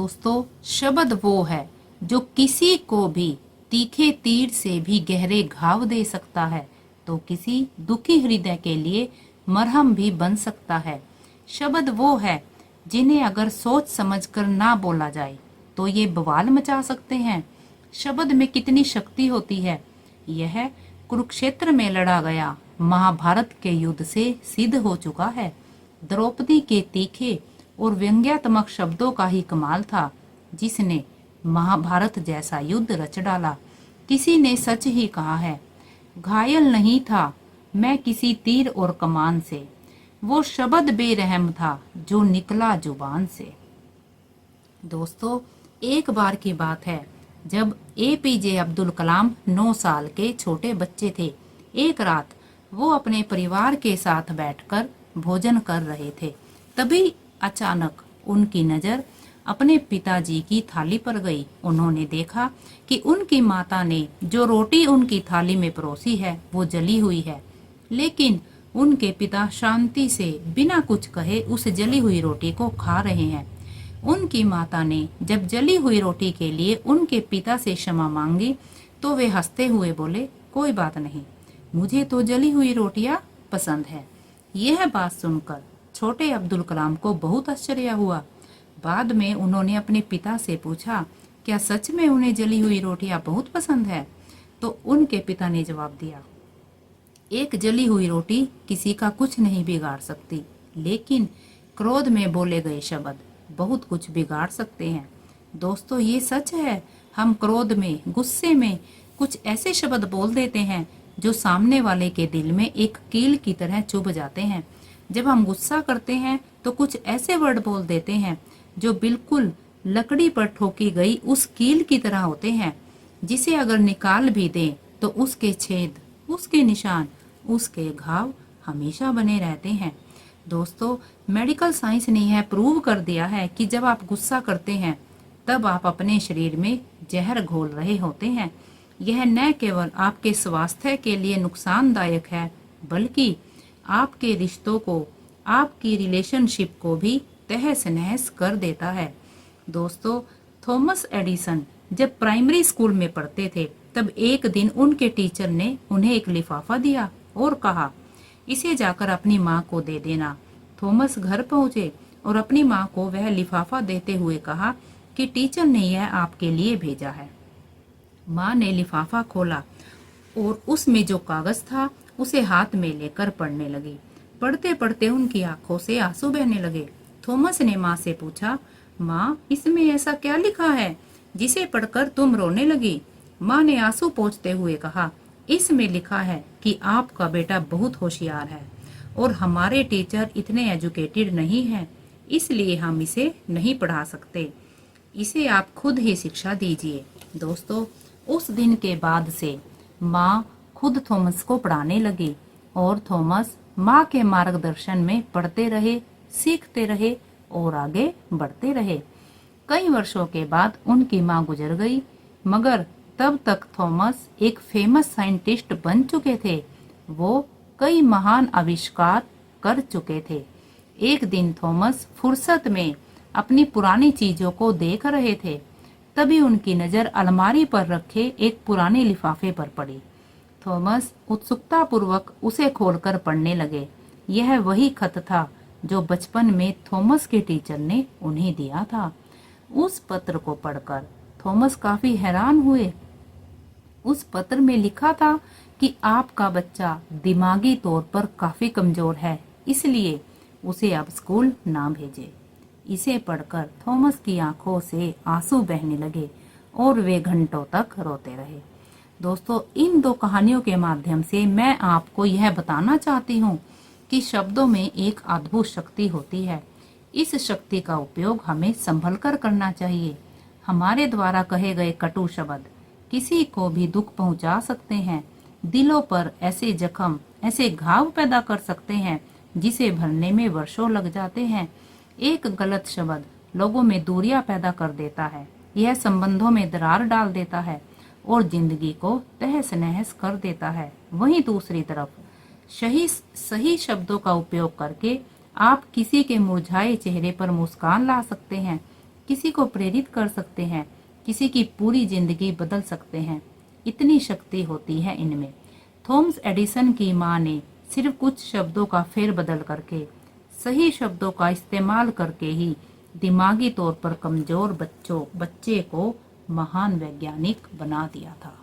दोस्तों, शब्द वो है जो किसी को भी तीखे तीर से भी गहरे घाव दे सकता है, तो किसी दुखी हृदय के लिए मरहम भी बन सकता है। शब्द वो है जिन्हें अगर सोच समझकर ना बोला जाए तो ये बवाल मचा सकते हैं। शब्द में कितनी शक्ति होती है, यह कुरुक्षेत्र में लड़ा गया महाभारत के युद्ध से सिद्ध हो चुका है। द्रौपदी के तीखे और व्यंग्यात्मक शब्दों का ही कमाल था, जिसने महाभारत जैसा युद्ध रच डाला। किसी ने सच ही कहा है, घायल नहीं था मैं किसी तीर और कमान से, वो शब्द बेरहम था जो निकला जुबान से। दोस्तों, एक बार की बात है जब एपीजे अब्दुल कलाम 9 साल के छोटे बच्चे थे। एक रात वो अपने परिवार के साथ बैठकर भोजन कर रहे थे। तभी अचानक उनकी नजर अपने पिताजी की थाली पर गई। उन्होंने देखा कि उनकी माता ने जो रोटी उनकी थाली में परोसी है वो जली हुई है, लेकिन उनके पिता शांति से बिना कुछ कहे उस जली हुई रोटी को खा रहे हैं। उनकी माता ने जब जली हुई रोटी के लिए उनके पिता से क्षमा मांगी तो वे हंसते हुए बोले, कोई बात नहीं, मुझे तो जली हुई रोटियां पसंद है। यह बात सुनकर छोटे अब्दुल कलाम को बहुत आश्चर्य हुआ। बाद में उन्होंने अपने पिता से पूछा, क्या सच में उन्हें जली हुई रोटियां बहुत पसंद है? तो उनके पिता ने जवाब दिया, एक जली हुई रोटी किसी का कुछ नहीं बिगाड़ सकती, लेकिन क्रोध में बोले गए शब्द बहुत कुछ बिगाड़ सकते हैं। दोस्तों, ये सच है। हम क्रोध में, गुस्से में कुछ ऐसे शब्द बोल देते हैं जो सामने वाले के दिल में एक कील की तरह चुभ जाते हैं। जब हम गुस्सा करते हैं तो कुछ ऐसे वर्ड बोल देते हैं जो बिल्कुल लकड़ी पर ठोकी गई उस कील की तरह होते हैं, जिसे अगर निकाल भी दें तो उसके छेद, उसके निशान, उसके घाव हमेशा बने रहते हैं। दोस्तों, मेडिकल साइंस ने यह प्रूव कर दिया है कि जब आप गुस्सा करते हैं तब आप अपने शरीर में जहर घोल रहे होते हैं। यह न केवल आपके स्वास्थ्य के लिए नुकसानदायक है, बल्कि आपके रिश्तों को, आपकी रिलेशनशिप को भी तहस नहस कर देता है। दोस्तों, थॉमस एडिसन जब प्राइमरी स्कूल में पढ़ते थे तब एक दिन उनके टीचर ने उन्हें एक लिफाफा दिया और कहा, इसे जाकर अपनी माँ को दे देना। थॉमस घर पहुंचे और अपनी माँ को वह लिफाफा देते हुए कहा कि टीचर ने यह आपके लिए भेजा है। माँ ने लिफाफा खोला और उसमें जो कागज था उसे हाथ में लेकर पढ़ने लगी। पढ़ते पढ़ते उनकी आंखों से आंसू बहने लगे। थॉमस ने माँ से पूछा, माँ, इसमें ऐसा क्या लिखा है जिसे पढ़कर तुम रोने लगी? माँ ने आंसू पोंछते हुए कहा, इसमें लिखा है कि आपका बेटा बहुत होशियार है और हमारे टीचर इतने एजुकेटेड नहीं हैं, इसलिए हम इसे नहीं पढ़ा सकते। इसे आप खुद ही शिक्षा दीजिए। दोस्तों, उस दिन के बाद से माँ खुद थॉमस को पढ़ाने लगी और थॉमस माँ के मार्गदर्शन में पढ़ते रहे, सीखते रहे और आगे बढ़ते रहे। कई वर्षों के बाद उनकी माँ गुजर गई, मगर तब तक थॉमस एक फेमस साइंटिस्ट बन चुके थे। वो कई महान आविष्कार कर चुके थे। एक दिन थॉमस फुर्सत में अपनी पुरानी चीजों को देख रहे थे। तभी उनकी नजर अलमारी पर रखे एक पुराने लिफाफे पर पड़ी। थॉमस उत्सुकता पूर्वक उसे खोलकर पढ़ने लगे। यह वही खत था जो बचपन में थॉमस के टीचर ने उन्हें दिया था। उस पत्र को पढ़कर थॉमस काफी हैरान हुए। उस पत्र में लिखा था कि आपका बच्चा दिमागी तौर पर काफी कमजोर है, इसलिए उसे अब स्कूल ना भेजे। इसे पढ़कर थॉमस की आंखों से आंसू बहने लगे और वे घंटों तक रोते रहे। दोस्तों, इन दो कहानियों के माध्यम से मैं आपको यह बताना चाहती हूँ कि शब्दों में एक अद्भुत शक्ति होती है। इस शक्ति का उपयोग हमें संभल कर करना चाहिए। हमारे द्वारा कहे गए कटु शब्द किसी को भी दुख पहुंचा सकते हैं, दिलों पर ऐसे जख्म, ऐसे घाव पैदा कर सकते हैं जिसे भरने में वर्षों लग जाते हैं। एक गलत शब्द लोगों में दूरियां पैदा कर देता है, यह संबंधों में दरार डाल देता है और जिंदगी को तहस नहस कर देता है। वहीं दूसरी तरफ सही शब्दों का उपयोग करके आप किसी के मुरझाए चेहरे पर मुस्कान ला सकते हैं। किसी को प्रेरित कर सकते हैं, किसी की पूरी जिंदगी बदल सकते हैं। इतनी शक्ति होती है इनमें। थॉमस एडिसन की माँ ने सिर्फ कुछ शब्दों का फेरबदल करके, सही शब्दों का इस्तेमाल करके ही दिमागी तौर पर कमजोर बच्चे को महान वैज्ञानिक बना दिया था।